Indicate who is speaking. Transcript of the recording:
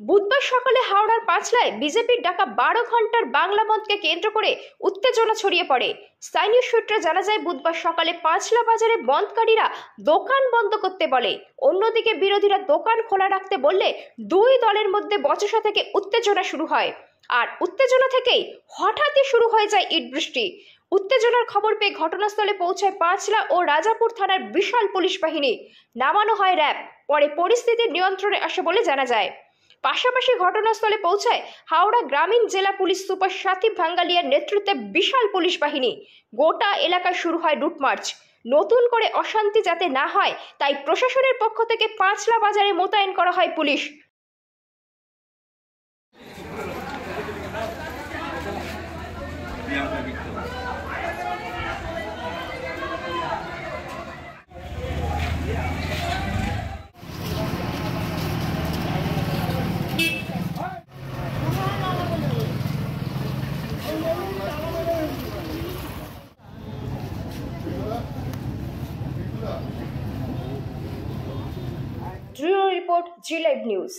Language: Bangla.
Speaker 1: বুধবার সকালে হাওড়ার পাঁচলায় বিজেপির ডাকা 12 ঘন্টার বাংলা বন্ধকে কেন্দ্র করে উত্তেজনা ছড়িয়ে পড়ে। স্থানীয় সূত্রে জানা যায়, বুধবার সকালে পাঁচলা বাজারে বন্ধকারীরা দোকান বন্ধ করতে বলে, অন্যদিকে বিরোধীরা দোকান খোলা রাখতে বললে দুই দলের মধ্যে বচসা থেকে উত্তেজনা শুরু হয়। আর উত্তেজনা থেকেই হঠাৎই শুরু হয়ে যায় ইট বৃষ্টি। উত্তেজনার খবর পেয়ে ঘটনাস্থলে পৌঁছায় পাঁচলা ও রাজাপুর থানার বিশাল পুলিশ বাহিনী। নামানো হয় র্যাব। পরে পরিস্থিতি নিয়ন্ত্রণে আসে বলে জানা যায়। পাশাপাশি ঘটনাস্থলে পৌঁছায় হাওড়া গ্রামীণ জেলা পুলিশ সুপার সাথী ভাঙ্গালিয়ার নেতৃত্বে বিশাল পুলিশ বাহিনী। গোটা এলাকায় শুরু হয় রুট মার্চ। নতুন করে অশান্তি যাতে না হয় তাই প্রশাসনের পক্ষ থেকে পাঁচলা বাজারে মোতায়েন করা হয় police. Report G Live News।